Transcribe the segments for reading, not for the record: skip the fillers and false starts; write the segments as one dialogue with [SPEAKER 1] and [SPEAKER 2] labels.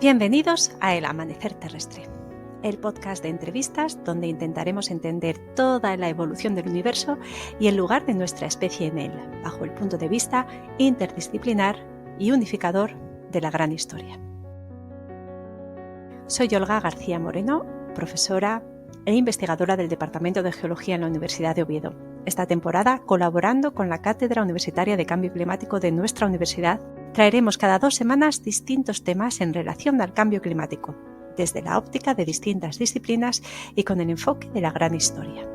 [SPEAKER 1] Bienvenidos a El Amanecer Terrestre, el podcast de entrevistas donde intentaremos entender toda la evolución del universo y el lugar de nuestra especie en él, bajo el punto de vista interdisciplinar y unificador de la gran historia. Soy Olga García Moreno, profesora e investigadora del Departamento de Geología en la Universidad de Oviedo. Esta temporada, colaborando con la Cátedra Universitaria de Cambio Climático de nuestra universidad, traeremos cada 2 semanas distintos temas en relación al cambio climático, desde la óptica de distintas disciplinas y con el enfoque de la gran historia.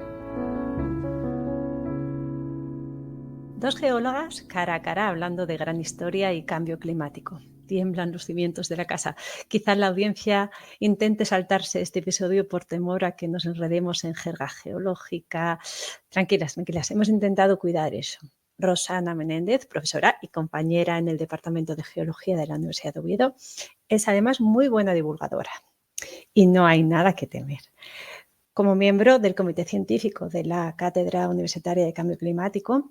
[SPEAKER 1] Dos geólogas cara a cara hablando de gran historia y cambio climático. Tiemblan los cimientos de la casa. Quizás la audiencia intente saltarse este episodio por temor a que nos enredemos en jerga geológica. Tranquilas, hemos intentado cuidar eso. Rosana Menéndez, profesora y compañera en el Departamento de Geología de la Universidad de Oviedo, es además muy buena divulgadora y no hay nada que temer. Como miembro del Comité Científico de la Cátedra Universitaria de Cambio Climático,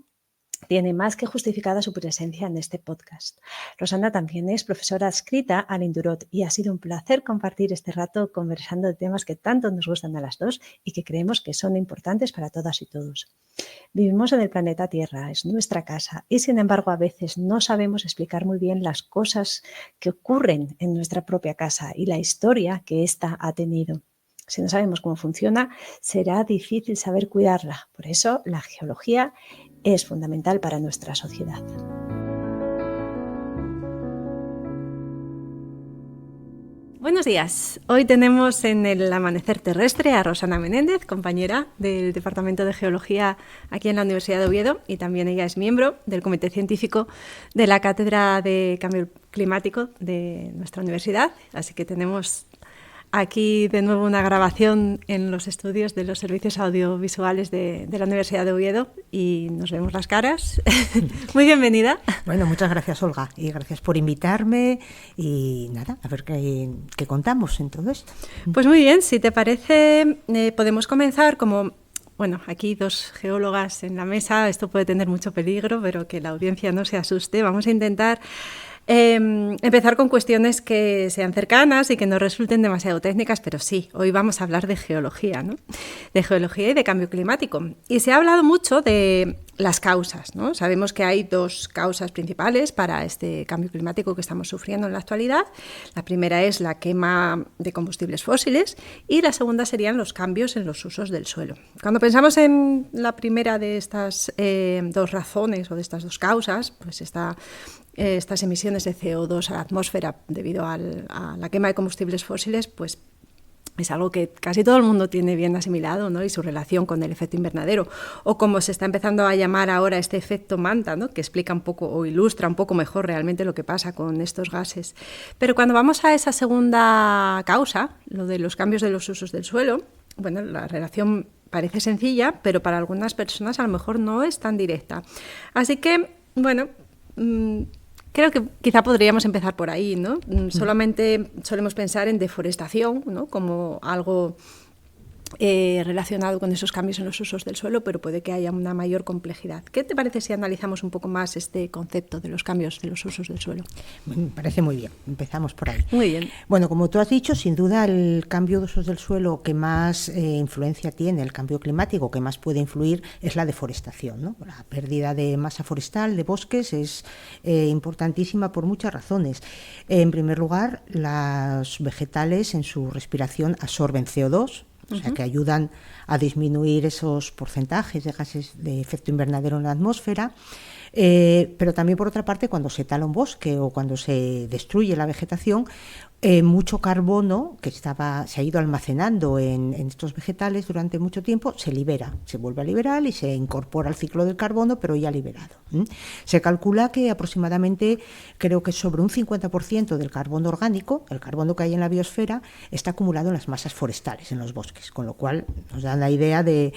[SPEAKER 1] tiene más que justificada su presencia en este podcast. Rosana también es profesora adscrita al Indurot y ha sido un placer compartir este rato conversando de temas que tanto nos gustan a las dos y que creemos que son importantes para todas y todos. Vivimos en el planeta Tierra, es nuestra casa y sin embargo a veces no sabemos explicar muy bien las cosas que ocurren en nuestra propia casa y la historia que ésta ha tenido. Si no sabemos cómo funciona, será difícil saber cuidarla. Por eso la geología es fundamental para nuestra sociedad. Buenos días. Hoy tenemos en el Amanecer Terrestre a Rosana Menéndez, compañera del Departamento de Geología aquí en la Universidad de Oviedo, y también ella es miembro del Comité Científico de la Cátedra de Cambio Climático de nuestra universidad. Así que tenemos aquí de nuevo una grabación en los estudios de los servicios audiovisuales de la Universidad de Oviedo y nos vemos las caras. Muy bienvenida.
[SPEAKER 2] Bueno, muchas gracias, Olga, y gracias por invitarme y nada, a ver qué contamos en todo esto.
[SPEAKER 1] Pues muy bien, si te parece, podemos comenzar como... Bueno, aquí dos geólogas en la mesa, esto puede tener mucho peligro, pero que la audiencia no se asuste. Vamos a intentar empezar con cuestiones que sean cercanas y que no resulten demasiado técnicas, pero sí, hoy vamos a hablar de geología, ¿no? De geología y de cambio climático. Y se ha hablado mucho de las causas, ¿no? Sabemos que hay 2 causas principales para este cambio climático que estamos sufriendo en la actualidad. La primera es la quema de combustibles fósiles y la segunda serían los cambios en los usos del suelo. Cuando pensamos en la primera de estas 2 razones o de estas 2 causas, pues estas emisiones de CO2 a la atmósfera debido a la quema de combustibles fósiles, pues es algo que casi todo el mundo tiene bien asimilado, ¿no? Y su relación con el efecto invernadero, o como se está empezando a llamar ahora este efecto manta, ¿no? Que explica un poco o ilustra un poco mejor realmente lo que pasa con estos gases. Pero cuando vamos a esa segunda causa, lo de los cambios de los usos del suelo, bueno, la relación parece sencilla, pero para algunas personas a lo mejor no es tan directa. Así que, bueno, creo que quizá podríamos empezar por ahí, ¿no? Solamente solemos pensar en deforestación, ¿no? Como algo relacionado con esos cambios en los usos del suelo, pero puede que haya una mayor complejidad. ¿Qué te parece si analizamos un poco más este concepto de los cambios de los usos del suelo?
[SPEAKER 2] Me parece muy bien, empezamos por ahí.
[SPEAKER 1] Muy bien.
[SPEAKER 2] Bueno, como tú has dicho, sin duda el cambio de usos del suelo que más influencia tiene, el cambio climático que más puede influir es la deforestación, ¿no? La pérdida de masa forestal, de bosques, es importantísima por muchas razones. En primer lugar, los vegetales en su respiración absorben CO2, o sea, que ayudan a disminuir esos porcentajes de gases de efecto invernadero en la atmósfera. Pero también, por otra parte, cuando se tala un bosque o cuando se destruye la vegetación, mucho carbono que se ha ido almacenando en estos vegetales durante mucho tiempo se libera, se vuelve a liberar y se incorpora al ciclo del carbono, pero ya liberado. Se calcula que aproximadamente, creo que sobre un 50% del carbono orgánico, el carbono que hay en la biosfera, está acumulado en las masas forestales, en los bosques, con lo cual nos da la idea de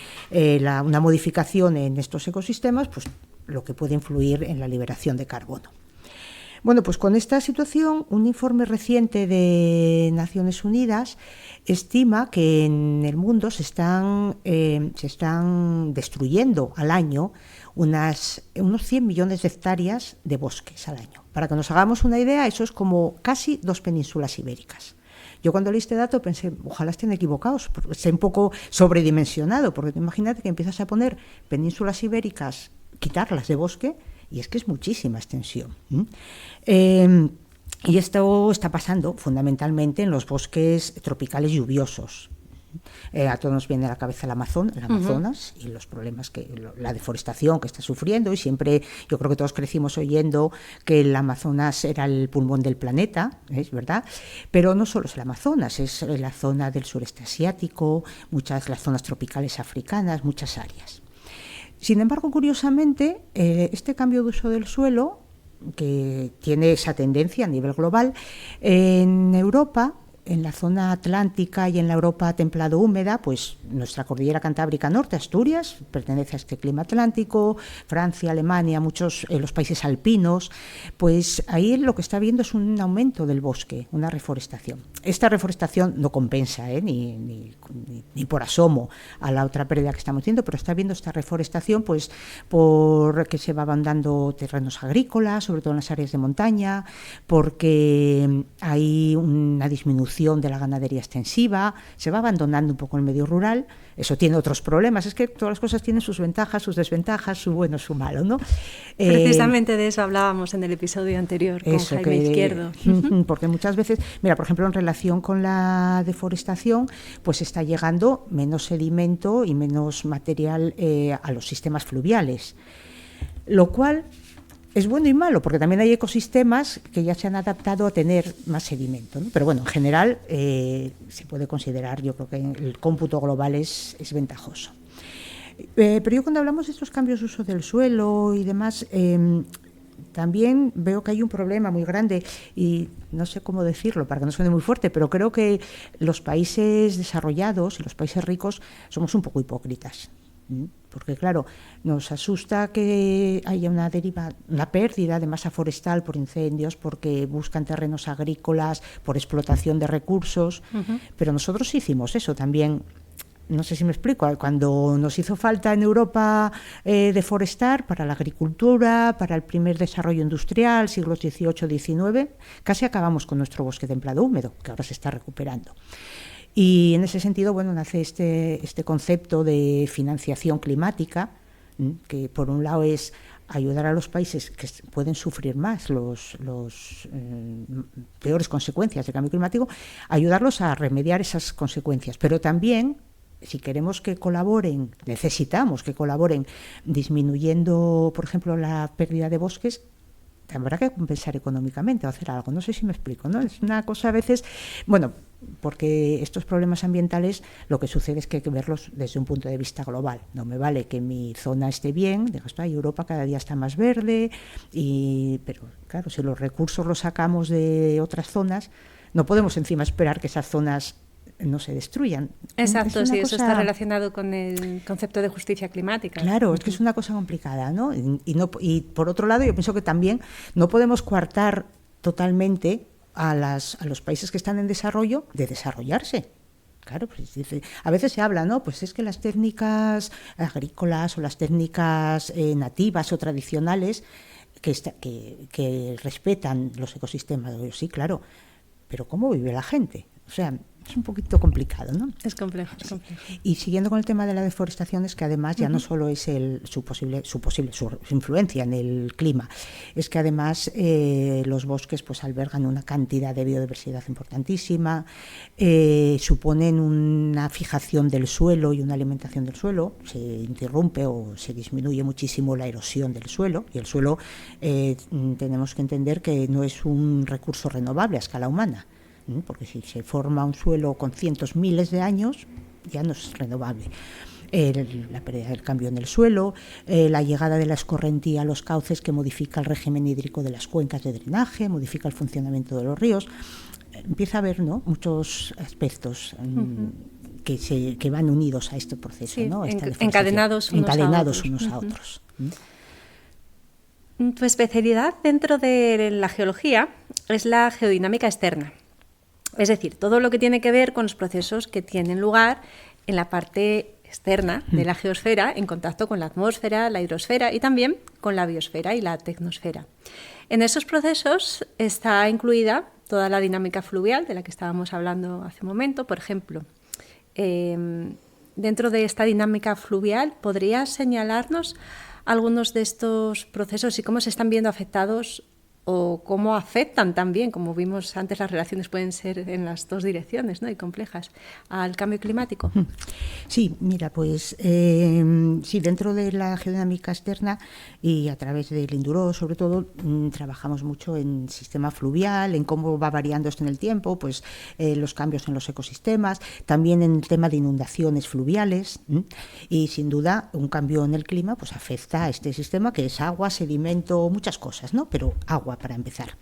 [SPEAKER 2] una modificación en estos ecosistemas, pues lo que puede influir en la liberación de carbono. Bueno, pues con esta situación, un informe reciente de Naciones Unidas estima que en el mundo se están destruyendo al año unos 100 millones de hectáreas de bosques al año. Para que nos hagamos una idea, eso es como casi 2 penínsulas ibéricas. Yo cuando leí este dato pensé, ojalá estén equivocados, porque esté un poco sobredimensionado, porque imagínate que empiezas a poner penínsulas ibéricas, quitarlas de bosque, y es que es muchísima extensión. Y esto está pasando fundamentalmente en los bosques tropicales lluviosos. A todos nos viene a la cabeza el Amazonas y los problemas la deforestación que está sufriendo, y siempre yo creo que todos crecimos oyendo que el Amazonas era el pulmón del planeta, ¿es verdad? Pero no solo es el Amazonas, es la zona del sureste asiático, las zonas tropicales africanas, muchas áreas. Sin embargo, curiosamente, este cambio de uso del suelo, que tiene esa tendencia a nivel global, en Europa, en la zona atlántica y en la Europa templado húmeda, pues nuestra cordillera cantábrica norte, Asturias, pertenece a este clima atlántico, Francia, Alemania, muchos los países alpinos, pues ahí lo que está habiendo es un aumento del bosque, una reforestación. Esta reforestación no compensa ni por asomo a la otra pérdida que estamos haciendo, pero está habiendo esta reforestación pues porque se van dando terrenos agrícolas, sobre todo en las áreas de montaña, porque hay una disminución de la ganadería extensiva, se va abandonando un poco el medio rural. Eso tiene otros problemas, es que todas las cosas tienen sus ventajas, sus desventajas, su bueno, su malo, ¿no?
[SPEAKER 1] Precisamente de eso hablábamos en el episodio anterior con Jaime Izquierdo.
[SPEAKER 2] Porque muchas veces, mira, por ejemplo, en relación con la deforestación, pues está llegando menos sedimento y menos material a los sistemas fluviales, lo cual es bueno y malo, porque también hay ecosistemas que ya se han adaptado a tener más sedimento, ¿no? Pero bueno, en general se puede considerar, yo creo que el cómputo global es ventajoso. Pero yo cuando hablamos de estos cambios de uso del suelo y demás, también veo que hay un problema muy grande, y no sé cómo decirlo para que no suene muy fuerte, pero creo que los países desarrollados y los países ricos somos un poco hipócritas. Porque claro, nos asusta que haya una pérdida de masa forestal por incendios, porque buscan terrenos agrícolas, por explotación de recursos, pero nosotros hicimos eso también. No sé si me explico, cuando nos hizo falta en Europa deforestar para la agricultura, para el primer desarrollo industrial, siglos XVIII-XIX, casi acabamos con nuestro bosque templado húmedo, que ahora se está recuperando. Y en ese sentido, bueno, nace este concepto de financiación climática, que por un lado es ayudar a los países que pueden sufrir más los peores consecuencias del cambio climático, ayudarlos a remediar esas consecuencias, pero también, si queremos que colaboren, necesitamos que colaboren disminuyendo, por ejemplo, la pérdida de bosques, habrá que compensar económicamente o hacer algo. No sé si me explico, ¿no? Es una cosa a veces, bueno, porque estos problemas ambientales lo que sucede es que hay que verlos desde un punto de vista global. No me vale que mi zona esté bien, Europa cada día está más verde, pero claro, si los recursos los sacamos de otras zonas, no podemos encima esperar que esas zonas no se destruyan.
[SPEAKER 1] Exacto, sí, eso está relacionado con el concepto de justicia climática.
[SPEAKER 2] Claro, es que es una cosa complicada, ¿no? Y por otro lado, yo pienso que también no podemos coartar totalmente a los países que están en desarrollo de desarrollarse. Claro, pues a veces se habla, ¿no? Pues es que las técnicas agrícolas o las técnicas nativas o tradicionales que respetan los ecosistemas, sí, claro, pero ¿cómo vive la gente? O sea, es un poquito complicado, ¿no?
[SPEAKER 1] Es complejo, es complejo.
[SPEAKER 2] Y siguiendo con el tema de la deforestación, es que además ya no solo es su influencia en el clima, es que además los bosques pues albergan una cantidad de biodiversidad importantísima, suponen una fijación del suelo y una alimentación del suelo, se interrumpe o se disminuye muchísimo la erosión del suelo, y el suelo tenemos que entender que no es un recurso renovable a escala humana, porque si se forma un suelo con cientos, miles de años, ya no es renovable. La pérdida del cambio en el suelo, la llegada de la escorrentía a los cauces, que modifica el régimen hídrico de las cuencas de drenaje, modifica el funcionamiento de los ríos. Empieza a haber, ¿no?, muchos aspectos que van unidos a este proceso,
[SPEAKER 1] sí,
[SPEAKER 2] ¿no?
[SPEAKER 1] Encadenados unos a otros. Tu especialidad dentro de la geología es la geodinámica externa. Es decir, todo lo que tiene que ver con los procesos que tienen lugar en la parte externa de la geosfera en contacto con la atmósfera, la hidrosfera y también con la biosfera y la tecnosfera. En esos procesos está incluida toda la dinámica fluvial de la que estábamos hablando hace un momento. Por ejemplo, dentro de esta dinámica fluvial, ¿podrías señalarnos algunos de estos procesos y cómo se están viendo afectados o cómo afectan también, como vimos antes, las relaciones pueden ser en las dos direcciones, ¿no? Y complejas, al cambio climático?
[SPEAKER 2] Sí, mira, pues sí, dentro de la geodinámica externa y a través del Induro, sobre todo, trabajamos mucho en sistema fluvial, en cómo va variando esto en el tiempo, pues los cambios en los ecosistemas, también en el tema de inundaciones fluviales, y sin duda un cambio en el clima pues afecta a este sistema que es agua, sedimento, muchas cosas, ¿no? Pero agua para empezar.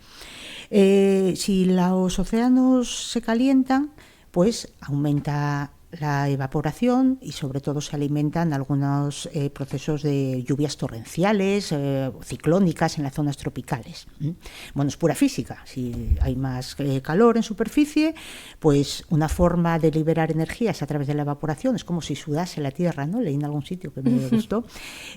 [SPEAKER 2] Si los océanos se calientan, pues aumenta la evaporación y sobre todo se alimentan algunos procesos de lluvias torrenciales, ciclónicas en las zonas tropicales. Bueno, es pura física. Si hay más calor en superficie, pues una forma de liberar energía es a través de la evaporación. Es como si sudase la Tierra, ¿no? Leí en algún sitio que me gustó.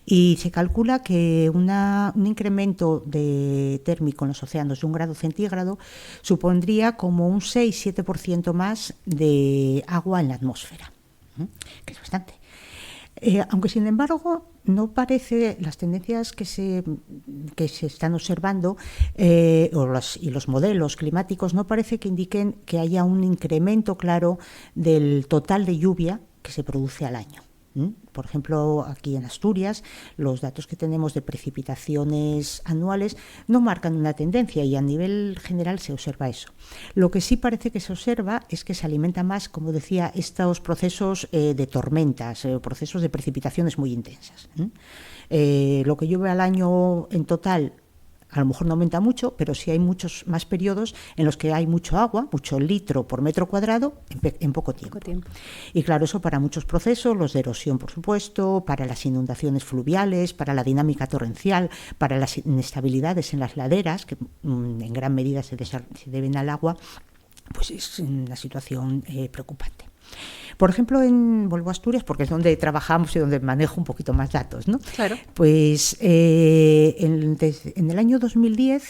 [SPEAKER 2] Y se calcula que un incremento de térmico en los océanos de 1 grado centígrado supondría como un 6-7% más de agua en la atmósfera. Que es bastante. Aunque, sin embargo, no parece, las tendencias que se están observando y los modelos climáticos no parece que indiquen que haya un incremento claro del total de lluvia que se produce al año. Por ejemplo, aquí en Asturias, los datos que tenemos de precipitaciones anuales no marcan una tendencia y a nivel general se observa eso. Lo que sí parece que se observa es que se alimenta más, como decía, estos procesos de tormentas, procesos de precipitaciones muy intensas. Lo que llueve al año en total a lo mejor no aumenta mucho, pero sí hay muchos más periodos en los que hay mucho agua, mucho litro por metro cuadrado en poco tiempo. Y claro, eso para muchos procesos, los de erosión, por supuesto, para las inundaciones fluviales, para la dinámica torrencial, para las inestabilidades en las laderas, que en gran medida se deben al agua, pues es una situación preocupante. Por ejemplo, vuelvo a Asturias porque es donde trabajamos y donde manejo un poquito más datos, ¿no?
[SPEAKER 1] Claro.
[SPEAKER 2] Pues en el año 2010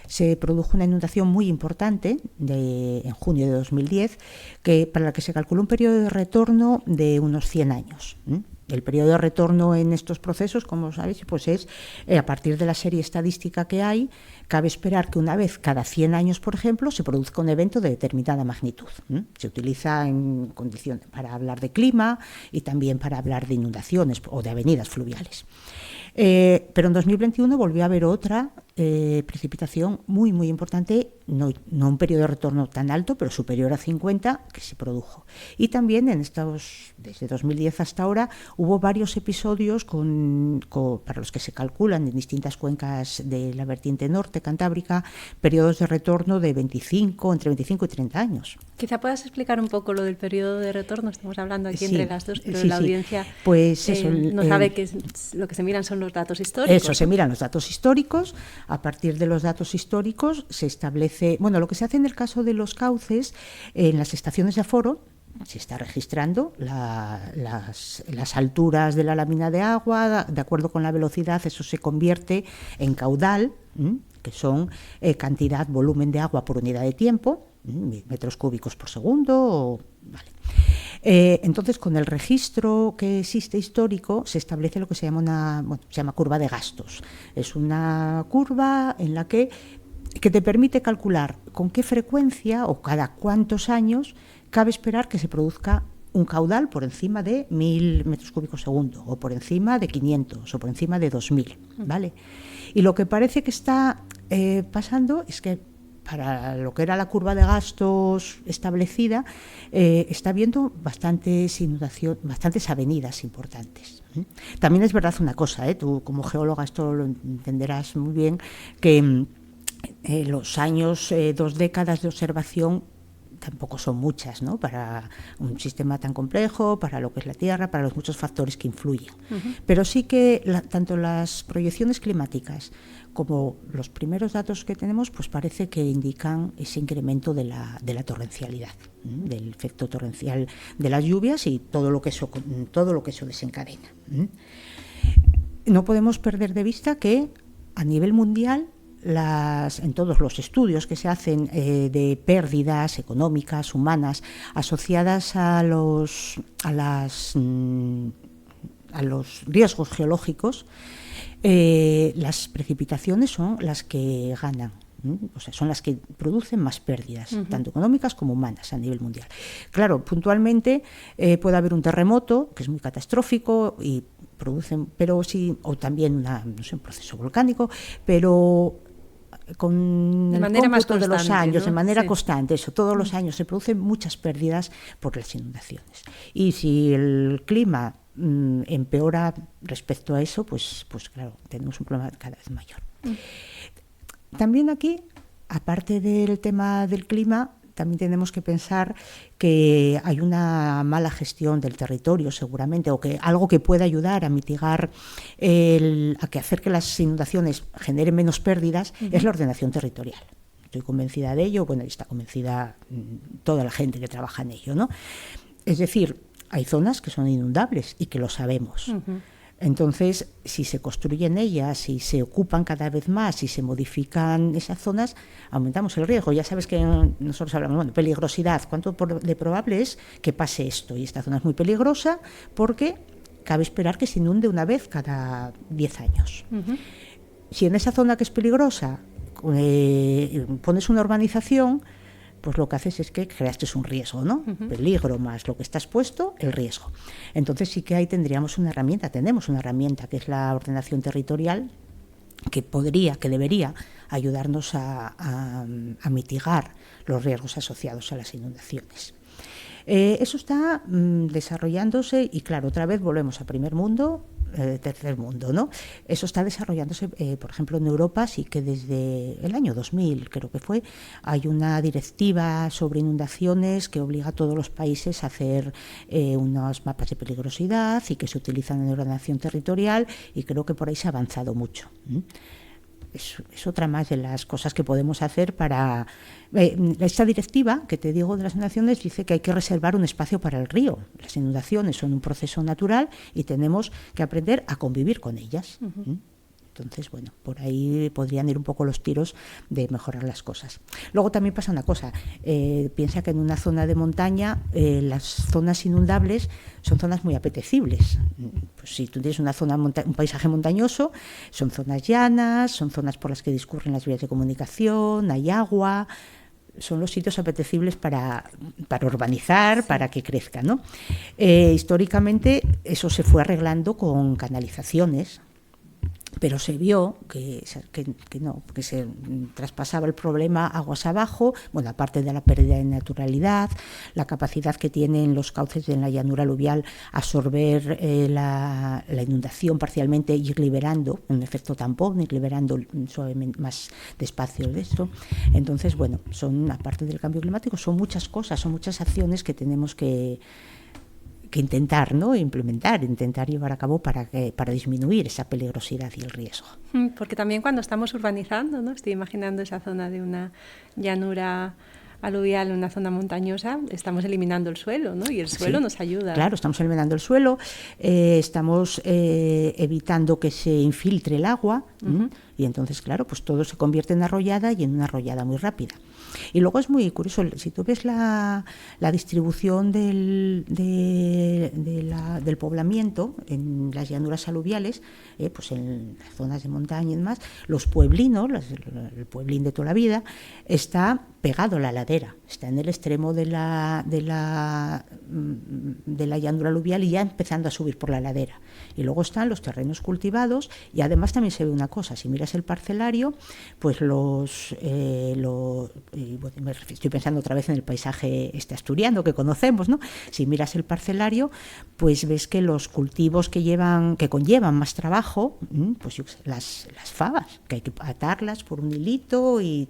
[SPEAKER 2] se produjo una inundación muy importante en junio de 2010, para la que se calculó un periodo de retorno de unos 100 años. El periodo de retorno en estos procesos, como sabéis, pues es a partir de la serie estadística que hay, cabe esperar que una vez cada 100 años, por ejemplo, se produzca un evento de determinada magnitud. Se utiliza en condiciones para hablar de clima y también para hablar de inundaciones o de avenidas fluviales. Pero en 2021 volvió a haber otra precipitación muy, muy importante, no un periodo de retorno tan alto, pero superior a 50, que se produjo. Y también desde 2010 hasta ahora, hubo varios episodios para los que se calculan en distintas cuencas de la vertiente norte cantábrica, periodos de retorno de entre 25 y 30 años.
[SPEAKER 1] Quizá puedas explicar un poco lo del periodo de retorno. Estamos hablando aquí entre las dos, pero la audiencia
[SPEAKER 2] pues eso,
[SPEAKER 1] no sabe que lo que se miran son los datos históricos.
[SPEAKER 2] Eso, se miran los datos históricos. A partir de los datos históricos se establece, lo que se hace en el caso de los cauces, en las estaciones de aforo, se está registrando las alturas de la lámina de agua, de acuerdo con la velocidad, eso se convierte en caudal, que son cantidad, volumen de agua por unidad de tiempo, metros cúbicos por segundo, vale. Entonces, con el registro que existe histórico, se establece lo que se llama curva de gastos. Es una curva en la que te permite calcular con qué frecuencia o cada cuántos años cabe esperar que se produzca un caudal por encima de 1.000 metros cúbicos segundo, o por encima de 500, o por encima de 2.000, ¿vale? Y lo que parece que está pasando es que para lo que era la curva de gastos establecida, está habiendo bastantes avenidas importantes. También es verdad una cosa, tú como geóloga esto lo entenderás muy bien, que los años, 2 décadas de observación tampoco son muchas, ¿no? Para un sistema tan complejo, para lo que es la Tierra, para los muchos factores que influyen. Pero sí que tanto las proyecciones climáticas como los primeros datos que tenemos, pues parece que indican ese incremento de la torrencialidad, del efecto torrencial de las lluvias y todo lo que eso desencadena. No podemos perder de vista que a nivel mundial, en todos los estudios que se hacen de pérdidas económicas, humanas, asociadas a los riesgos geológicos, las precipitaciones son las que ganan. O sea, son las que producen más pérdidas, tanto económicas como humanas a nivel mundial. Claro, puntualmente puede haber un terremoto que es muy catastrófico y producen, pero sí, o también un proceso volcánico, pero con el cómputo de los años, de manera constante, todos los años se producen muchas pérdidas por las inundaciones. Y si el clima empeora respecto a eso, pues claro, tenemos un problema cada vez mayor. También aquí, aparte del tema del clima, también tenemos que pensar que hay una mala gestión del territorio, seguramente, o que algo que pueda ayudar a mitigar, hacer que las inundaciones generen menos pérdidas, es la ordenación territorial. Estoy convencida de ello, bueno, está convencida toda la gente que trabaja en ello, ¿no? Es decir, hay zonas que son inundables y que lo sabemos. Entonces, si se construyen ellas, si se ocupan cada vez más, si se modifican esas zonas, aumentamos el riesgo. Ya sabes que nosotros hablamos de peligrosidad. ¿Cuánto de probable es que pase esto? Y esta zona es muy peligrosa porque cabe esperar que se inunde una vez cada 10 años. Si en esa zona que es peligrosa pones una urbanización, pues lo que haces es que creaste un riesgo, ¿no? Peligro más lo que está expuesto, el riesgo. Entonces sí que ahí tenemos una herramienta que es la ordenación territorial, que debería ayudarnos a mitigar los riesgos asociados a las inundaciones. Eso está desarrollándose y claro, otra vez volvemos a primer mundo, tercer mundo, ¿no? Eso está desarrollándose, por ejemplo, en Europa sí que desde el año 2000, creo que fue, hay una directiva sobre inundaciones que obliga a todos los países a hacer unos mapas de peligrosidad y que se utilizan en ordenación territorial y creo que por ahí se ha avanzado mucho. Es otra más de las cosas que podemos hacer para... esta directiva que te digo de las inundaciones dice que hay que reservar un espacio para el río. Las inundaciones son un proceso natural y tenemos que aprender a convivir con ellas. Entonces, bueno, por ahí podrían ir un poco los tiros de mejorar las cosas. Luego también pasa una cosa, piensa que en una zona de montaña las zonas inundables son zonas muy apetecibles. Pues si tú tienes una zona, un paisaje montañoso, son zonas llanas, son zonas por las que discurren las vías de comunicación, hay agua, son los sitios apetecibles para urbanizar, para que crezca, ¿no? Históricamente eso se fue arreglando con canalizaciones, pero se vio que se traspasaba el problema aguas abajo, bueno, aparte de la pérdida de naturalidad, la capacidad que tienen los cauces en la llanura aluvial absorber la inundación parcialmente, ir liberando, un efecto tampón, ir liberando suavemente, más despacio de esto. Entonces, bueno, aparte del cambio climático, son muchas cosas, son muchas acciones que tenemos que intentar, ¿no? Intentar llevar a cabo para disminuir esa peligrosidad y el riesgo.
[SPEAKER 1] Porque también cuando estamos urbanizando, ¿no? Estoy imaginando esa zona de una llanura aluvial, una zona montañosa, estamos eliminando el suelo, ¿no? Y el suelo nos ayuda.
[SPEAKER 2] Claro, estamos eliminando el suelo, estamos evitando que se infiltre el agua, y entonces, claro, pues todo se convierte en arrollada y en una arrollada muy rápida. Y luego es muy curioso, si tú ves la distribución del poblamiento en las llanuras aluviales, pues en las zonas de montaña y demás, los pueblinos, el pueblín de toda la vida, está pegado a la ladera, está en el extremo de la llanura aluvial y ya empezando a subir por la ladera. Y luego están los terrenos cultivados y además también se ve una cosa, si miras el parcelario, pues estoy pensando otra vez en el paisaje asturiano que conocemos, ¿no? Si miras el parcelario, pues ves que los cultivos que conllevan más trabajo, pues las fabas, que hay que atarlas por un hilito y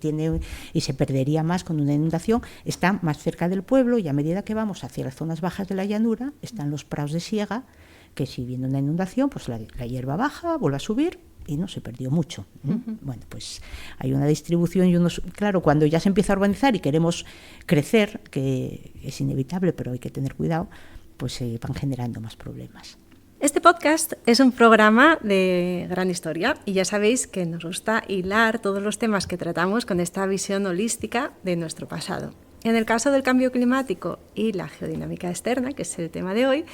[SPEAKER 2] se perdería más con una inundación, están más cerca del pueblo y a medida que vamos hacia las zonas bajas de la llanura están los prados de siega, que si viene una inundación, pues la hierba baja, vuelve a subir y no se perdió mucho. Bueno, pues hay una distribución y claro, cuando ya se empieza a urbanizar y queremos crecer, que es inevitable, pero hay que tener cuidado, pues se van generando más problemas.
[SPEAKER 1] Este podcast es un programa de gran historia y ya sabéis que nos gusta hilar todos los temas que tratamos con esta visión holística de nuestro pasado. En el caso del cambio climático y la geodinámica externa, que es el tema de hoy,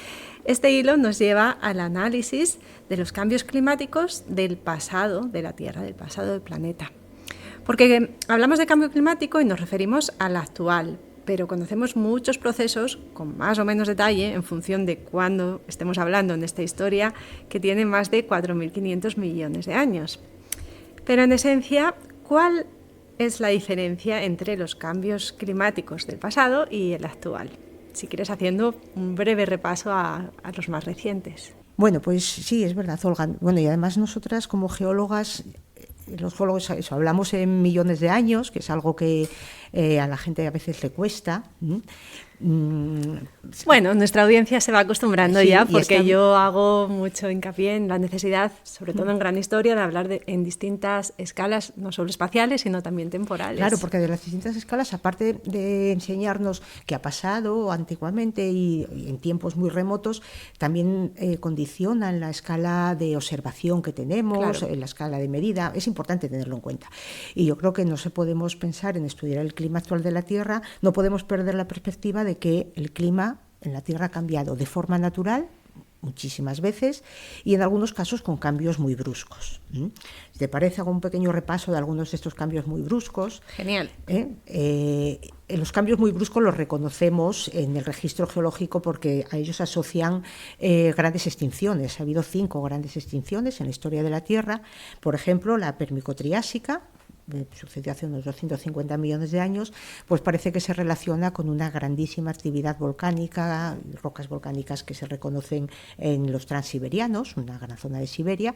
[SPEAKER 1] este hilo nos lleva al análisis de los cambios climáticos del pasado de la Tierra, del pasado del planeta. Porque hablamos de cambio climático y nos referimos al actual, pero conocemos muchos procesos con más o menos detalle en función de cuándo estemos hablando en esta historia, que tiene más de 4.500 millones de años. Pero en esencia, ¿cuál es la diferencia entre los cambios climáticos del pasado y el actual? Si quieres, haciendo un breve repaso a los más recientes.
[SPEAKER 2] Bueno, pues sí, es verdad, Olga. Bueno, y además nosotras como geólogas, los geólogos, eso, hablamos en millones de años, que es algo que a la gente a veces le cuesta.
[SPEAKER 1] Bueno, nuestra audiencia se va acostumbrando ya, porque yo hago mucho hincapié en la necesidad, sobre todo en Gran Historia, de hablar en distintas escalas, no solo espaciales, sino también temporales.
[SPEAKER 2] Claro, porque de las distintas escalas, aparte de enseñarnos qué ha pasado antiguamente y en tiempos muy remotos, también condicionan la escala de observación que tenemos, claro, la escala de medida. Es importante tenerlo en cuenta. Y yo creo que no se podemos pensar en estudiar el clima actual de la Tierra, no podemos perder la perspectiva de que el clima en la Tierra ha cambiado de forma natural muchísimas veces y en algunos casos con cambios muy bruscos. Si te parece, hago un pequeño repaso de algunos de estos cambios muy bruscos.
[SPEAKER 1] Genial.
[SPEAKER 2] Los cambios muy bruscos los reconocemos en el registro geológico porque a ellos asocian grandes extinciones. Ha habido 5 grandes extinciones en la historia de la Tierra. Por ejemplo, la Permico-Triásica, sucedió hace unos 250 millones de años, pues parece que se relaciona con una grandísima actividad volcánica, rocas volcánicas que se reconocen en los transiberianos, una gran zona de Siberia.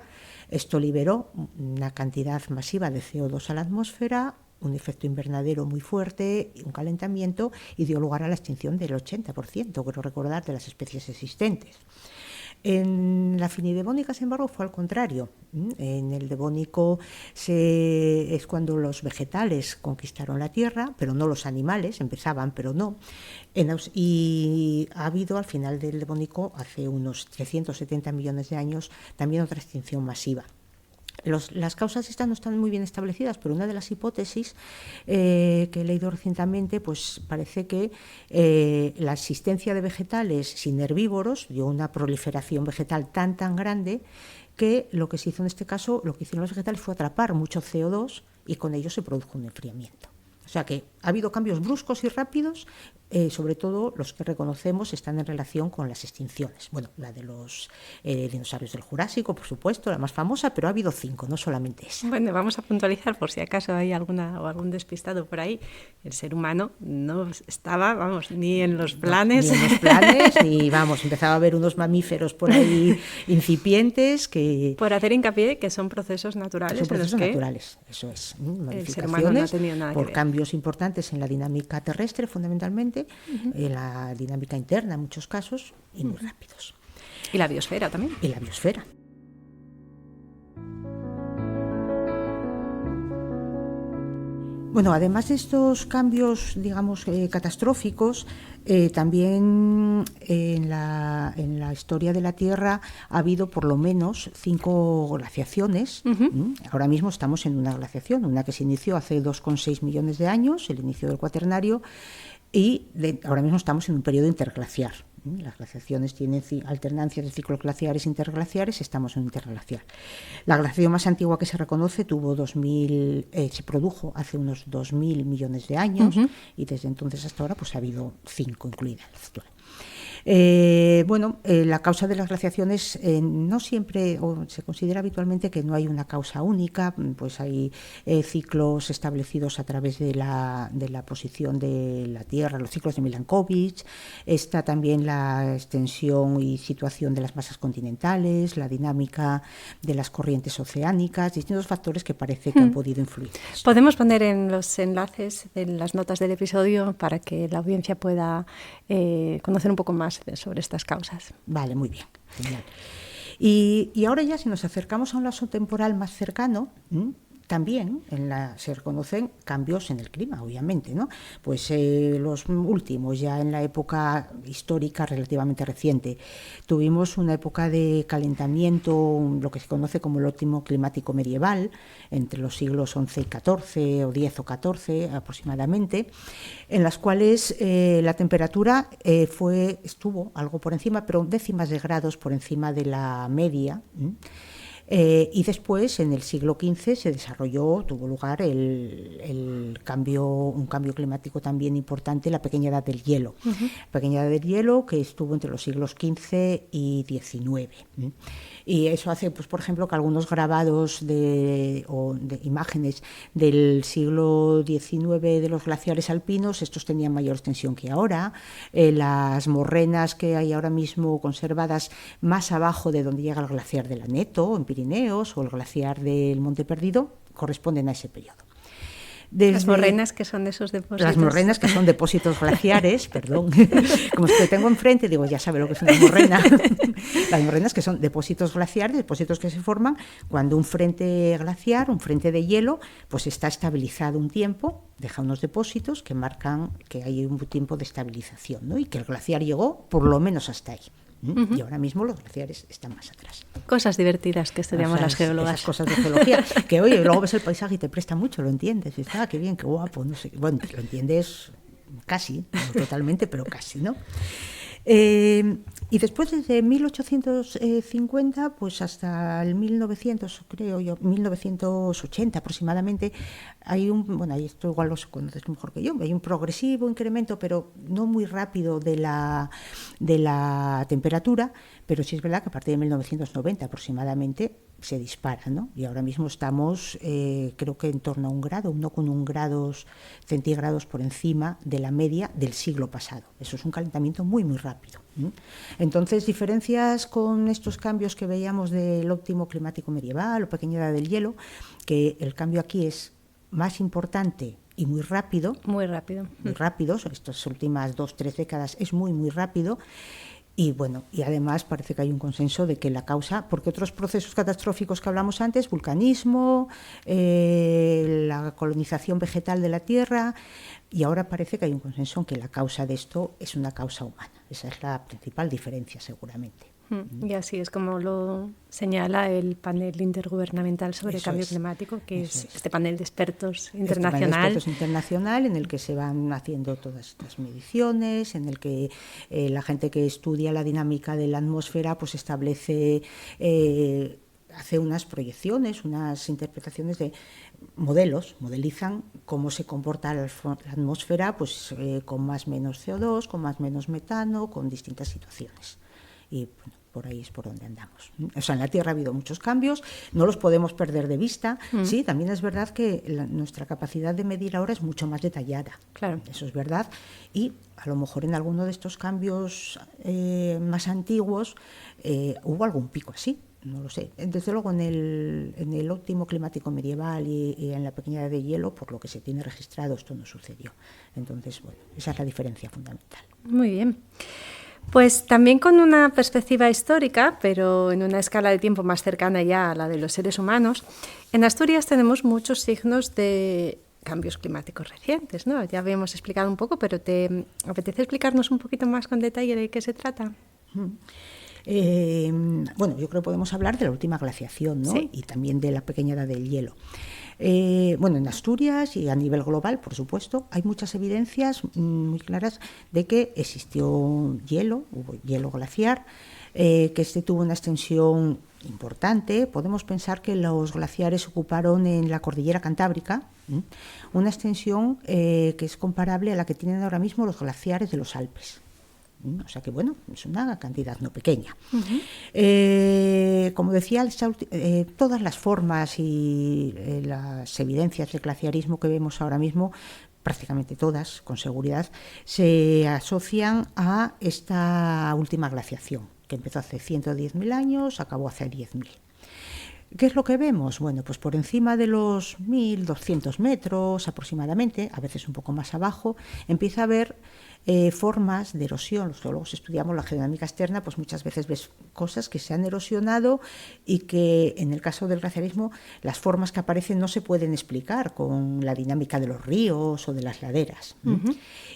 [SPEAKER 2] Esto liberó una cantidad masiva de CO2 a la atmósfera, un efecto invernadero muy fuerte, un calentamiento, y dio lugar a la extinción del 80%, quiero recordar, de las especies existentes. En la finidevónica, sin embargo, fue al contrario. En el Devónico es cuando los vegetales conquistaron la Tierra, pero no los animales, empezaban, pero no. Y ha habido al final del Devónico, hace unos 370 millones de años, también otra extinción masiva. Las causas estas no están muy bien establecidas, pero una de las hipótesis que he leído recientemente, pues parece que la existencia de vegetales sin herbívoros dio una proliferación vegetal tan grande que lo que se hizo en este caso, lo que hicieron los vegetales fue atrapar mucho CO2 y con ello se produjo un enfriamiento. O sea que ha habido cambios bruscos y rápidos, sobre todo los que reconocemos están en relación con las extinciones. Bueno, la de los dinosaurios del Jurásico, por supuesto, la más famosa, pero ha habido 5, no solamente esa.
[SPEAKER 1] Bueno, vamos a puntualizar por si acaso hay alguna o algún despistado por ahí. El ser humano no estaba, vamos, ni en los planes.
[SPEAKER 2] No, ni en los planes, ni empezaba a haber unos mamíferos por ahí incipientes que...
[SPEAKER 1] Por hacer hincapié que son procesos naturales.
[SPEAKER 2] Son procesos naturales, eso es. El ser humano no ha tenido nada por cambios importantes en la dinámica terrestre, fundamentalmente, en la dinámica interna en muchos casos, y muy rápidos.
[SPEAKER 1] Y la biosfera también.
[SPEAKER 2] Y la biosfera. Bueno, además de estos cambios, digamos, catastróficos, también en la historia de la Tierra ha habido por lo menos 5 glaciaciones. Ahora mismo estamos en una glaciación, una que se inició hace 2,6 millones de años, el inicio del Cuaternario, y ahora mismo estamos en un periodo interglaciar. Las glaciaciones tienen alternancias de ciclos glaciares e interglaciares, estamos en un interglaciar. La glaciación más antigua que se reconoce se produjo hace unos 2.000 millones de años, y desde entonces hasta ahora pues ha habido 5 incluidas la actual. La causa de las glaciaciones no siempre, o se considera habitualmente que no hay una causa única, pues hay ciclos establecidos a través de la posición de la Tierra, los ciclos de Milankovitch, está también la extensión y situación de las masas continentales, la dinámica de las corrientes oceánicas, distintos factores que parece que han podido influir.
[SPEAKER 1] Podemos poner en los enlaces de las notas del episodio para que la audiencia pueda conocer un poco más sobre estas causas.
[SPEAKER 2] Vale, muy bien, genial. Y ahora ya, si nos acercamos a un lapso temporal más cercano, también se reconocen cambios en el clima, obviamente, ¿no? Pues los últimos, ya en la época histórica relativamente reciente, tuvimos una época de calentamiento, lo que se conoce como el óptimo climático medieval, entre los siglos XI y XIV, o X o XIV aproximadamente, en las cuales la temperatura estuvo algo por encima, pero décimas de grados por encima de la media. Y después, en el siglo XV, tuvo lugar un cambio climático también importante, la pequeña edad del hielo. La pequeña edad del hielo que estuvo entre los siglos XV y XIX. Y eso hace, pues, por ejemplo, que algunos grabados de imágenes del siglo XIX de los glaciares alpinos, estos tenían mayor extensión que ahora. Las morrenas que hay ahora mismo conservadas más abajo de donde llega el glaciar del Aneto, en Pirineos, o el glaciar del Monte Perdido, corresponden a ese periodo.
[SPEAKER 1] Las morrenas, que son de esos depósitos.
[SPEAKER 2] Las morrenas, que son depósitos glaciares, perdón. Como es que tengo enfrente, digo, ya sabe lo que es una morrena. Las morrenas, que son depósitos glaciares, depósitos que se forman cuando un frente glaciar, un frente de hielo, pues está estabilizado un tiempo, deja unos depósitos que marcan que hay un tiempo de estabilización, ¿no? Y que el glaciar llegó por lo menos hasta ahí. Y ahora mismo los glaciares están más atrás.
[SPEAKER 1] Cosas divertidas que estudiamos las geólogas.
[SPEAKER 2] Esas cosas de geología, que oye, luego ves el paisaje y te presta mucho, lo entiendes. Y qué bien, qué guapo, no sé. Bueno, lo entiendes casi, no totalmente, pero casi, ¿no? Y después, desde 1850 pues hasta el 1900, creo yo, 1980 aproximadamente, hay y esto igual lo conoces mejor que yo, hay un progresivo incremento, pero no muy rápido de la temperatura, pero sí es verdad que a partir de 1990 aproximadamente se dispara, ¿no? Y ahora mismo estamos, creo que en torno a 1 grado, 1,1 grados centígrados por encima de la media del siglo pasado. Eso es un calentamiento muy, muy rápido. Entonces, diferencias con estos cambios que veíamos del óptimo climático medieval o pequeña edad del hielo, que el cambio aquí es más importante y muy rápido.
[SPEAKER 1] Muy rápido.
[SPEAKER 2] Muy rápido, estas últimas 2-3 décadas es muy, muy rápido. Y bueno, y además parece que hay un consenso de que la causa, porque otros procesos catastróficos que hablamos antes, vulcanismo, la colonización vegetal de la Tierra, y ahora parece que hay un consenso en que la causa de esto es una causa humana. Esa es la principal diferencia, seguramente.
[SPEAKER 1] Y así es como lo señala el panel intergubernamental sobre el cambio climático, que es este panel de expertos internacional.
[SPEAKER 2] Este panel de expertos internacional en el que se van haciendo todas estas mediciones, en el que la gente que estudia la dinámica de la atmósfera pues establece, hace unas proyecciones, unas interpretaciones de modelos, modelizan cómo se comporta la atmósfera pues, con más menos CO2, con más menos metano, con distintas situaciones. Y bueno, por ahí es por donde andamos. O sea, en la Tierra ha habido muchos cambios, no los podemos perder de vista. Sí, también es verdad que nuestra capacidad de medir ahora es mucho más detallada.
[SPEAKER 1] Claro.
[SPEAKER 2] Eso es verdad. Y a lo mejor en alguno de estos cambios más antiguos hubo algún pico así. No lo sé. Desde luego en el óptimo climático medieval y en la pequeña edad de hielo, por lo que se tiene registrado, esto no sucedió. Entonces, bueno, esa es la diferencia fundamental.
[SPEAKER 1] Muy bien. Pues también con una perspectiva histórica, pero en una escala de tiempo más cercana ya a la de los seres humanos, en Asturias tenemos muchos signos de cambios climáticos recientes, ¿no? Ya habíamos explicado un poco, pero ¿te apetece explicarnos un poquito más con detalle de qué se trata?
[SPEAKER 2] Bueno, yo creo que podemos hablar de la última glaciación, ¿no? Sí. Y también de la pequeña edad del hielo. Bueno, en Asturias y a nivel global, por supuesto, hay muchas evidencias muy claras de que existió hielo, hubo hielo glaciar, que tuvo una extensión importante. Podemos pensar que los glaciares ocuparon en la cordillera Cantábrica una extensión que es comparable a la que tienen ahora mismo los glaciares de los Alpes. O sea que, bueno, es una cantidad no pequeña. Como decía, todas las formas y las evidencias del glaciarismo que vemos ahora mismo, prácticamente todas, con seguridad, se asocian a esta última glaciación, que empezó hace 110.000 años, acabó hace 10.000. ¿Qué es lo que vemos? Bueno, pues por encima de los 1.200 metros aproximadamente, a veces un poco más abajo, empieza a haber formas de erosión. Los geólogos estudiamos la geodinámica externa, pues muchas veces ves cosas que se han erosionado y que en el caso del glaciarismo las formas que aparecen no se pueden explicar con la dinámica de los ríos o de las laderas.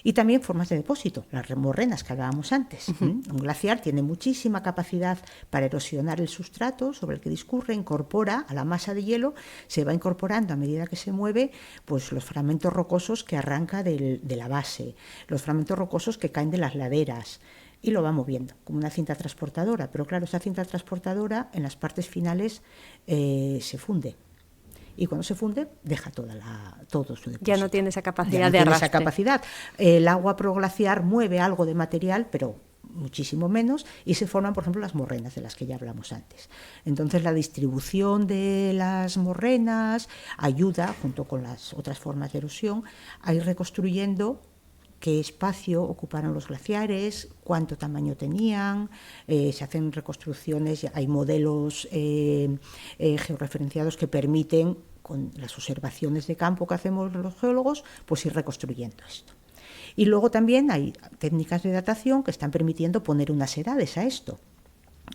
[SPEAKER 2] Y también formas de depósito, las morrenas que hablábamos antes. Un glaciar tiene muchísima capacidad para erosionar el sustrato sobre el que discurre, incorpora a la masa de hielo, se va incorporando a medida que se mueve pues los fragmentos rocosos que arranca de la base, los fragmentos rocosos que caen de las laderas, y lo va moviendo como una cinta transportadora. Pero claro, esa cinta transportadora en las partes finales se funde. Y cuando se funde, deja todo su depósito.
[SPEAKER 1] Ya no tiene esa capacidad
[SPEAKER 2] ya no
[SPEAKER 1] de
[SPEAKER 2] tiene
[SPEAKER 1] arrastre.
[SPEAKER 2] Esa capacidad. El agua proglaciar mueve algo de material, pero muchísimo menos, y se forman, por ejemplo, las morrenas de las que ya hablamos antes. Entonces, la distribución de las morrenas ayuda, junto con las otras formas de erosión, a ir reconstruyendo qué espacio ocuparon los glaciares, cuánto tamaño tenían, se hacen reconstrucciones, hay modelos georreferenciados que permiten, con las observaciones de campo que hacemos los geólogos, pues ir reconstruyendo esto. Y luego también hay técnicas de datación que están permitiendo poner unas edades a esto.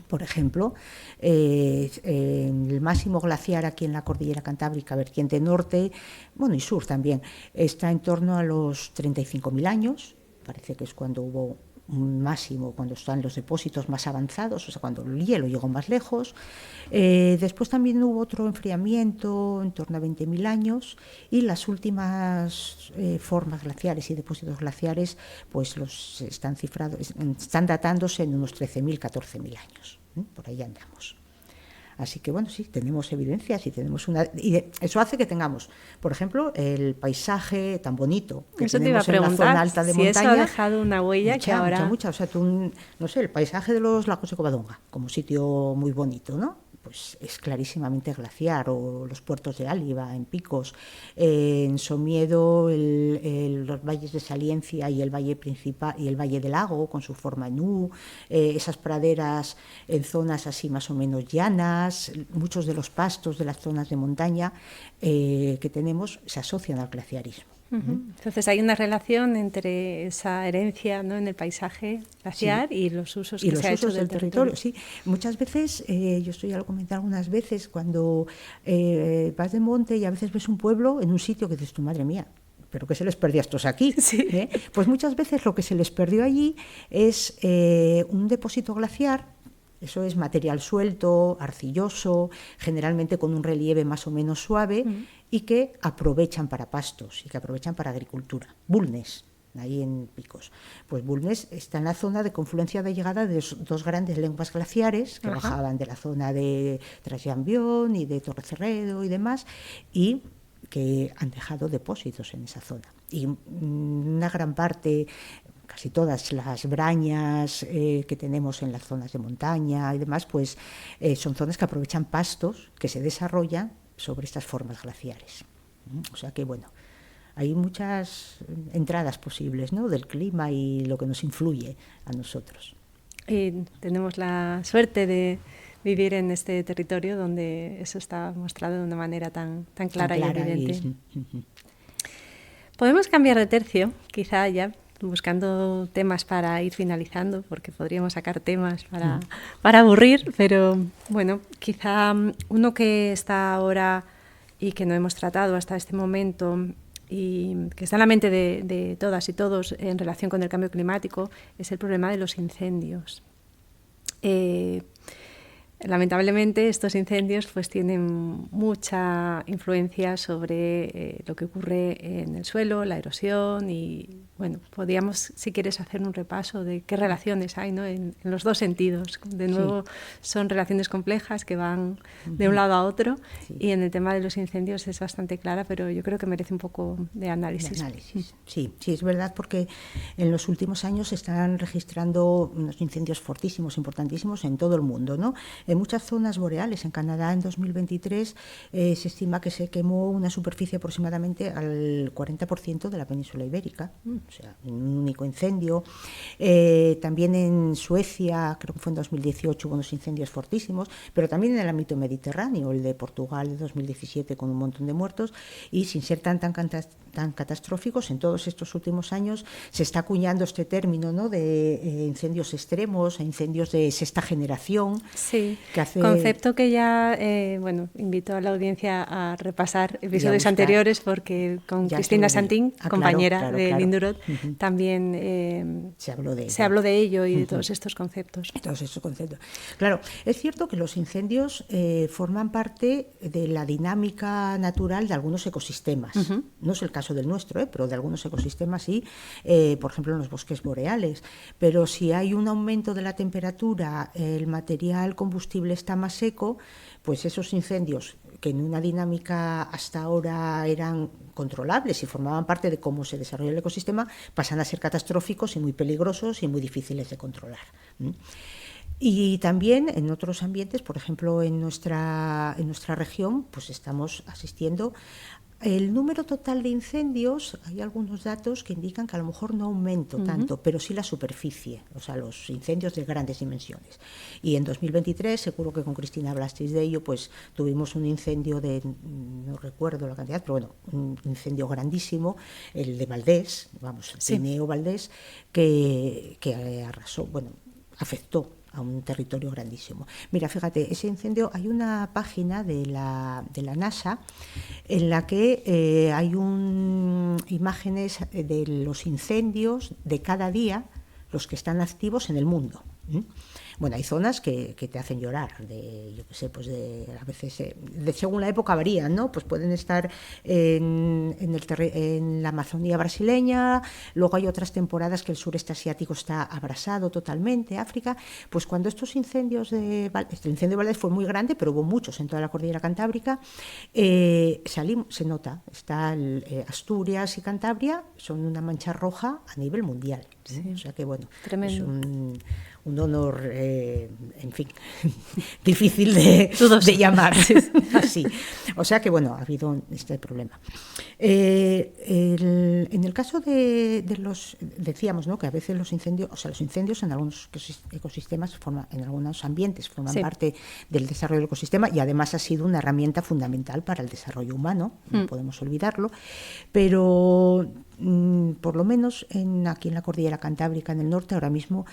[SPEAKER 2] Por ejemplo, el máximo glaciar aquí en la cordillera Cantábrica, vertiente norte, bueno, y sur también, está en torno a los 35.000 años, parece que es cuando hubo un máximo, cuando están los depósitos más avanzados, o sea, cuando el hielo llegó más lejos. Después también hubo otro enfriamiento en torno a 20.000 años, y las últimas formas glaciares y depósitos glaciares pues los están datándose en unos 13.000, 14.000 años. Por ahí andamos. Así que bueno, sí, tenemos evidencias y tenemos eso hace que tengamos, por ejemplo, el paisaje tan bonito que
[SPEAKER 1] eso
[SPEAKER 2] tenemos
[SPEAKER 1] te iba a
[SPEAKER 2] en la zona alta de montaña.
[SPEAKER 1] Si eso ha dejado una huella que ahora...
[SPEAKER 2] Mucha. O sea, no sé, el paisaje de los lagos de Covadonga, como sitio muy bonito, ¿no? Pues es clarísimamente glaciar, o los puertos de Áliva, en Picos, en Somiedo, los valles de Saliencia y el valle principal y el valle del Lago con su forma en U, esas praderas en zonas así más o menos llanas, muchos de los pastos de las zonas de montaña que tenemos se asocian al glaciarismo.
[SPEAKER 1] Entonces hay una relación entre esa herencia, ¿no?, en el paisaje glaciar, sí, y los usos que se ha hecho del territorio.
[SPEAKER 2] Sí, muchas veces, yo esto ya lo comenté algunas veces, cuando vas de monte y a veces ves un pueblo en un sitio que dices, tu madre mía, ¿pero qué se les perdió a estos aquí?
[SPEAKER 1] Sí.
[SPEAKER 2] Pues muchas veces lo que se les perdió allí es un depósito glaciar. Eso es material suelto, arcilloso, generalmente con un relieve más o menos suave, y que aprovechan para pastos y que aprovechan para agricultura. Bulnes, ahí en Picos. Pues Bulnes está en la zona de confluencia de llegada de dos grandes lenguas glaciares que bajaban de la zona de Trasllambión y de Torrecerredo y demás, y que han dejado depósitos en esa zona. Y una gran parte, casi todas las brañas que tenemos en las zonas de montaña y demás, pues son zonas que aprovechan pastos que se desarrollan sobre estas formas glaciares. O sea que, bueno, hay muchas entradas posibles, ¿no?, del clima y lo que nos influye a nosotros.
[SPEAKER 1] Y tenemos la suerte de vivir en este territorio donde eso está mostrado de una manera tan clara y evidente. Podemos cambiar de tercio, quizá ya buscando temas para ir finalizando, porque podríamos sacar temas para aburrir, pero bueno, quizá uno que está ahora y que no hemos tratado hasta este momento y que está en la mente de todas y todos en relación con el cambio climático es el problema de los incendios. Lamentablemente estos incendios pues tienen mucha influencia sobre lo que ocurre en el suelo, la erosión, y bueno, podríamos, si quieres, hacer un repaso de qué relaciones hay, ¿no?, en los dos sentidos. De nuevo, son relaciones complejas que van de un lado a otro, y en el tema de los incendios es bastante clara, pero yo creo que merece un poco de análisis.
[SPEAKER 2] Sí, es verdad, porque en los últimos años se están registrando unos incendios fortísimos, importantísimos en todo el mundo, ¿no? En muchas zonas boreales, en Canadá en 2023 se estima que se quemó una superficie aproximadamente al 40% de la península ibérica. o sea, un único incendio. También en Suecia, creo que fue en 2018, hubo unos incendios fortísimos, pero también en el ámbito mediterráneo, el de Portugal de 2017 con un montón de muertos, y sin ser tan catastróficos, en todos estos últimos años se está acuñando este término, ¿no?, de incendios extremos, incendios de sexta generación.
[SPEAKER 1] Sí, concepto que ya, invito a la audiencia a repasar episodios anteriores, porque con Cristina Santín, compañera de Lindurot, también se habló de ello y de todos estos conceptos.
[SPEAKER 2] Claro, es cierto que los incendios forman parte de la dinámica natural de algunos ecosistemas. No es el caso del nuestro, pero de algunos ecosistemas sí, por ejemplo en los bosques boreales. Pero si hay un aumento de la temperatura, el material combustible está más seco, pues esos incendios que en una dinámica hasta ahora eran controlables y formaban parte de cómo se desarrolla el ecosistema, pasan a ser catastróficos y muy peligrosos y muy difíciles de controlar. Y también en otros ambientes, por ejemplo en nuestra región, pues estamos asistiendo. El número total de incendios, hay algunos datos que indican que a lo mejor no aumenta tanto, pero sí la superficie, o sea, los incendios de grandes dimensiones. Y en 2023, seguro que con Cristina hablasteis de ello, pues tuvimos un incendio no recuerdo la cantidad, pero bueno, un incendio grandísimo, el de Valdés, Tineo Valdés, que arrasó, afectó a un territorio grandísimo. Mira, fíjate, ese incendio, hay una página de la NASA en la que hay imágenes de los incendios de cada día, los que están activos en el mundo. Bueno, hay zonas que te hacen llorar, a veces, según la época varían, ¿no? Pues pueden estar en la Amazonía brasileña, luego hay otras temporadas que el sureste asiático está abrasado totalmente, África. Pues cuando estos incendios el incendio de Valdés fue muy grande, pero hubo muchos en toda la cordillera cantábrica, se nota, Asturias y Cantabria son una mancha roja a nivel mundial. Sí. O sea que
[SPEAKER 1] tremendo.
[SPEAKER 2] Es un honor, en fin, difícil de llamar así. O sea que ha habido este problema. En el caso de los, decíamos, ¿no?, que a veces los incendios en algunos ecosistemas, en algunos ambientes forman parte del desarrollo del ecosistema, y además ha sido una herramienta fundamental para el desarrollo humano, no podemos olvidarlo, pero por lo menos aquí en la cordillera cantábrica, en el norte, ahora mismo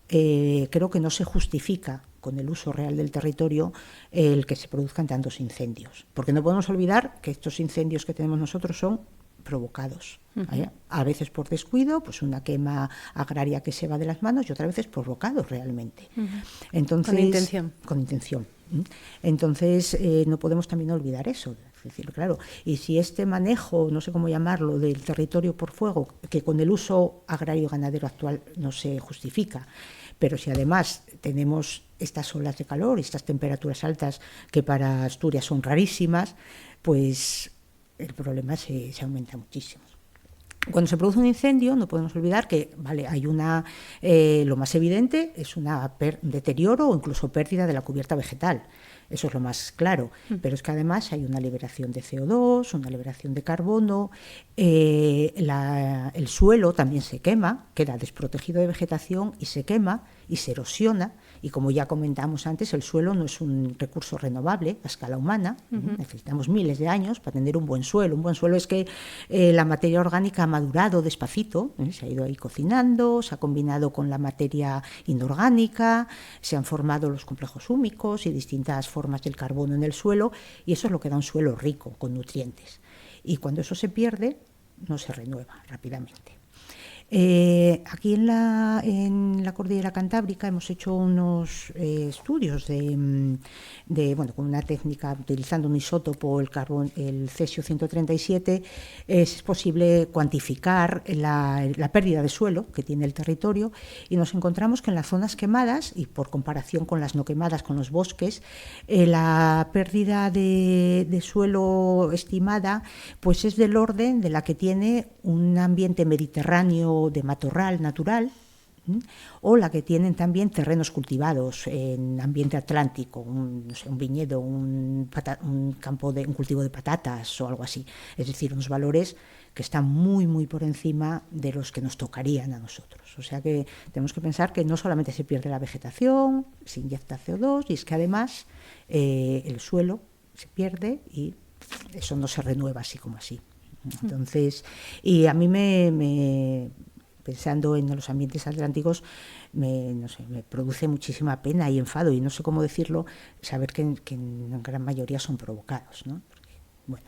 [SPEAKER 2] creo que no se justifica con el uso real del territorio el que se produzcan tantos incendios, porque no podemos olvidar que estos incendios que tenemos nosotros son provocados, a veces por descuido, pues una quema agraria que se va de las manos, y otras veces provocados realmente. Entonces, con intención. Entonces no podemos también olvidar eso. Es decir, claro, y si este manejo, no sé cómo llamarlo, del territorio por fuego, que con el uso agrario y ganadero actual no se justifica, pero si además tenemos estas olas de calor y estas temperaturas altas que para Asturias son rarísimas, pues el problema se aumenta muchísimo. Cuando se produce un incendio, no podemos olvidar que hay lo más evidente es un deterioro o incluso pérdida de la cubierta vegetal. Eso es lo más claro, pero es que además hay una liberación de CO2, una liberación de carbono, el suelo también se quema, queda desprotegido de vegetación y se quema y se erosiona, y como ya comentamos antes, el suelo no es un recurso renovable a escala humana, necesitamos miles de años para tener un buen suelo. Un buen suelo es que la materia orgánica ha madurado despacito, se ha ido ahí cocinando, se ha combinado con la materia inorgánica, se han formado los complejos húmicos y distintas formas del carbono en el suelo, y eso es lo que da un suelo rico, con nutrientes. Y cuando eso se pierde, no se renueva rápidamente. Aquí en la cordillera cantábrica hemos hecho unos estudios con una técnica utilizando un isótopo, el cesio 137, es posible cuantificar la pérdida de suelo que tiene el territorio, y nos encontramos que en las zonas quemadas, y por comparación con las no quemadas, con los bosques, la pérdida de suelo estimada pues es del orden de la que tiene un ambiente mediterráneo de matorral natural, O la que tienen también terrenos cultivados en ambiente atlántico, no sé, un viñedo, un cultivo de patatas o algo así. Es decir, unos valores que están muy, muy por encima de los que nos tocarían a nosotros. O sea que tenemos que pensar que no solamente se pierde la vegetación, se inyecta CO2, y es que además el suelo se pierde y eso no se renueva así como así. Entonces, y a mí pensando en los ambientes atlánticos, me produce muchísima pena y enfado, y no sé cómo decirlo, saber que en gran mayoría son provocados, ¿no? Porque, bueno,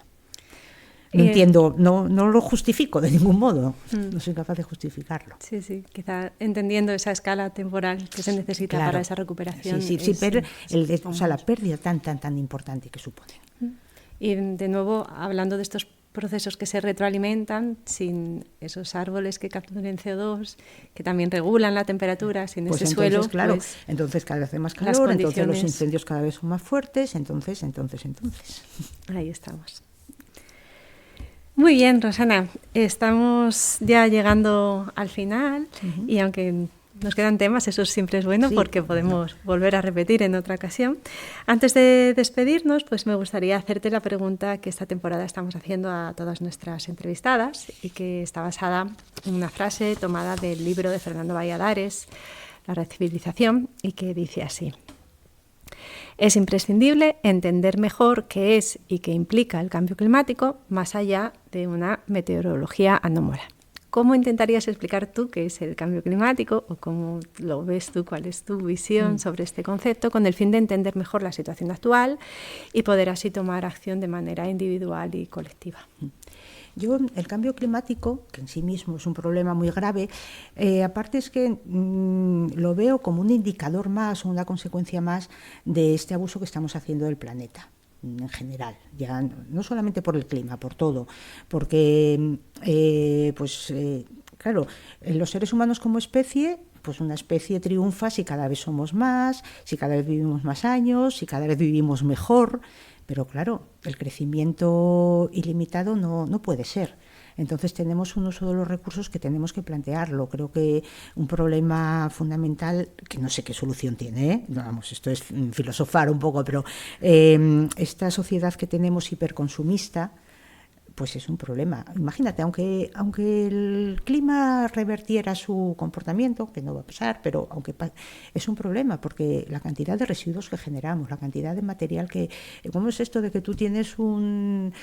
[SPEAKER 2] no entiendo, no lo justifico de ningún modo, no soy capaz de justificarlo.
[SPEAKER 1] Sí, sí, quizá entendiendo esa escala temporal que se necesita para esa recuperación.
[SPEAKER 2] Sí, pero la pérdida tan importante que supone.
[SPEAKER 1] Y de nuevo, hablando de estos procesos que se retroalimentan, sin esos árboles que capturen CO2, que también regulan la temperatura, sin ese suelo.
[SPEAKER 2] Claro, entonces cada vez hace más calor, entonces los incendios cada vez son más fuertes, entonces.
[SPEAKER 1] Ahí estamos. Muy bien, Rosana, estamos ya llegando al final, y aunque nos quedan temas, eso siempre es bueno, porque podemos volver a repetir en otra ocasión. Antes de despedirnos, pues me gustaría hacerte la pregunta que esta temporada estamos haciendo a todas nuestras entrevistadas, y que está basada en una frase tomada del libro de Fernando Valladares, La recivilización, y que dice así: es imprescindible entender mejor qué es y qué implica el cambio climático, más allá de una meteorología anómala. ¿Cómo intentarías explicar tú qué es el cambio climático, o cómo lo ves tú, cuál es tu visión sobre este concepto, con el fin de entender mejor la situación actual y poder así tomar acción de manera individual y colectiva?
[SPEAKER 2] Yo, el cambio climático, que en sí mismo es un problema muy grave, aparte es que lo veo como un indicador más o una consecuencia más de este abuso que estamos haciendo del planeta en general, ya no solamente por el clima, por todo, porque claro, los seres humanos como especie, pues una especie triunfa si cada vez somos más, si cada vez vivimos más años, si cada vez vivimos mejor, pero claro, el crecimiento ilimitado no puede ser. Entonces tenemos un uso de los recursos que tenemos que plantearlo. Creo que un problema fundamental, que no sé qué solución tiene, vamos, esto es filosofar un poco, pero esta sociedad que tenemos hiperconsumista, pues es un problema. Imagínate, aunque el clima revertiera su comportamiento, que no va a pasar, pero es un problema, porque la cantidad de residuos que generamos, la cantidad de material que... ¿Cómo es esto de que tú tienes un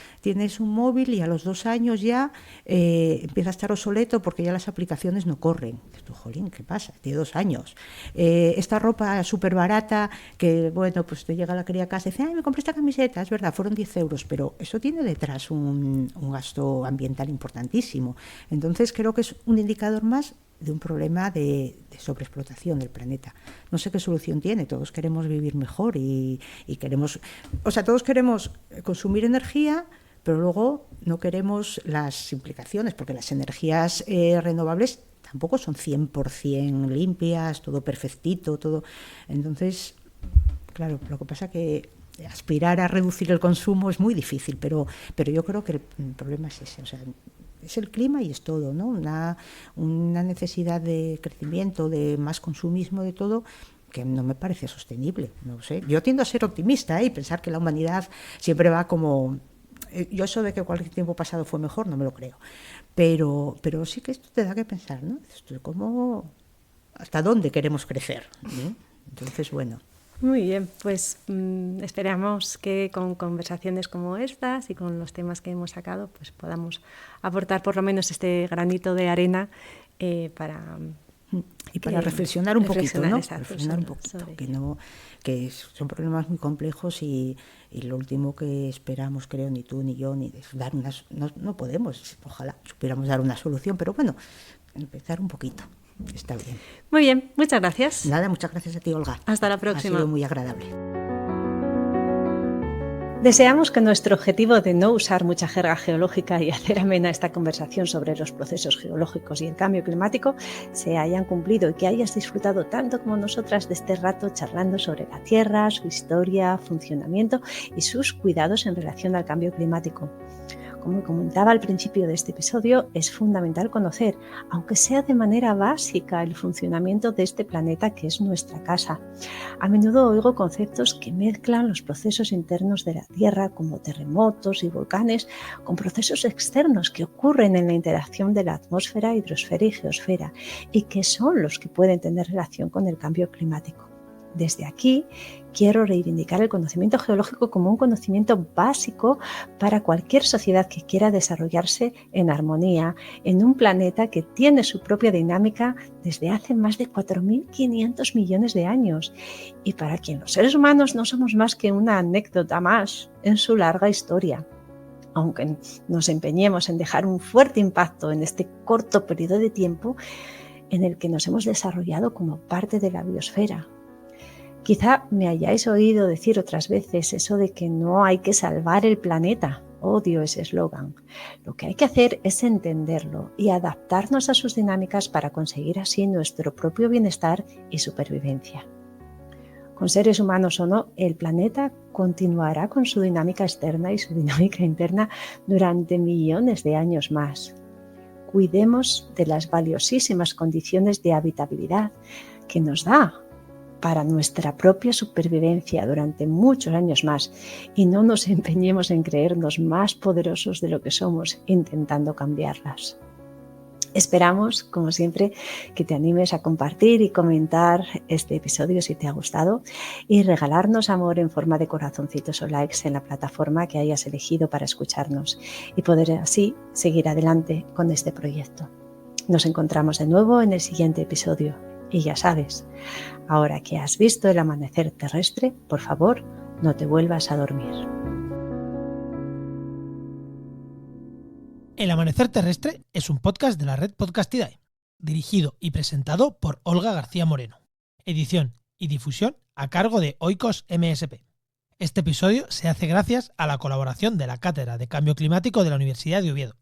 [SPEAKER 2] móvil y a los 2 años ya empieza a estar obsoleto porque ya las aplicaciones no corren? Esto, jolín, ¿qué pasa? Tiene 2 años. Esta ropa súper barata que, bueno, pues te llega la cría a casa y dice, ay, me compré esta camiseta, es verdad, fueron 10 euros, pero eso tiene detrás un gasto ambiental importantísimo. Entonces creo que es un indicador más de un problema de sobreexplotación del planeta. No sé qué solución tiene, todos queremos vivir mejor y queremos, todos queremos consumir energía, pero luego no queremos las implicaciones, porque las energías renovables tampoco son 100% limpias, todo perfectito, todo. Entonces, claro, lo que pasa que aspirar a reducir el consumo es muy difícil, pero yo creo que el problema es ese, es el clima y es todo, ¿no? Una necesidad de crecimiento, de más consumismo, de todo, que no me parece sostenible, no sé. Yo tiendo a ser optimista y pensar que la humanidad siempre va como... Yo eso de que cualquier tiempo pasado fue mejor no me lo creo, pero sí que esto te da que pensar, ¿no? ¿Cómo, hasta dónde queremos crecer? ¿Eh? Entonces, bueno...
[SPEAKER 1] Muy bien, pues esperamos que con conversaciones como estas y con los temas que hemos sacado, pues podamos aportar por lo menos este granito de arena para
[SPEAKER 2] reflexionar un poquito, ¿no?
[SPEAKER 1] Exacto,
[SPEAKER 2] reflexionar un poquito, que son problemas muy complejos y lo último que esperamos, creo, ni tú ni yo, ni dar no podemos, ojalá supiéramos dar una solución, pero bueno, empezar un poquito. Está bien.
[SPEAKER 1] Muy bien, muchas gracias.
[SPEAKER 2] Nada, muchas gracias a ti, Olga.
[SPEAKER 1] Hasta la próxima.
[SPEAKER 2] Ha sido muy agradable.
[SPEAKER 1] Deseamos que nuestro objetivo de no usar mucha jerga geológica y hacer amena esta conversación sobre los procesos geológicos y el cambio climático se hayan cumplido y que hayas disfrutado tanto como nosotras de este rato charlando sobre la Tierra, su historia, funcionamiento y sus cuidados en relación al cambio climático. Como comentaba al principio de este episodio, es fundamental conocer, aunque sea de manera básica, el funcionamiento de este planeta que es nuestra casa. A menudo oigo conceptos que mezclan los procesos internos de la Tierra, como terremotos y volcanes, con procesos externos que ocurren en la interacción de la atmósfera, hidrosfera y geosfera, y que son los que pueden tener relación con el cambio climático. Desde aquí, quiero reivindicar el conocimiento geológico como un conocimiento básico para cualquier sociedad que quiera desarrollarse en armonía en un planeta que tiene su propia dinámica desde hace más de 4.500 millones de años y para quien los seres humanos no somos más que una anécdota más en su larga historia. Aunque nos empeñemos en dejar un fuerte impacto en este corto periodo de tiempo en el que nos hemos desarrollado como parte de la biosfera. Quizá me hayáis oído decir otras veces eso de que no hay que salvar el planeta. Odio ese eslogan. Lo que hay que hacer es entenderlo y adaptarnos a sus dinámicas para conseguir así nuestro propio bienestar y supervivencia. Con seres humanos o no, el planeta continuará con su dinámica externa y su dinámica interna durante millones de años más. Cuidemos de las valiosísimas condiciones de habitabilidad que nos da para nuestra propia supervivencia durante muchos años más y no nos empeñemos en creernos más poderosos de lo que somos intentando cambiarlas. Esperamos, como siempre, que te animes a compartir y comentar este episodio si te ha gustado y regalarnos amor en forma de corazoncitos o likes en la plataforma que hayas elegido para escucharnos y poder así seguir adelante con este proyecto. Nos encontramos de nuevo en el siguiente episodio. Y ya sabes, ahora que has visto el amanecer terrestre, por favor, no te vuelvas a dormir.
[SPEAKER 3] El Amanecer Terrestre es un podcast de la red Podcastidae, dirigido y presentado por Olga García Moreno. Edición y difusión a cargo de Oikos MSP. Este episodio se hace gracias a la colaboración de la Cátedra de Cambio Climático de la Universidad de Oviedo.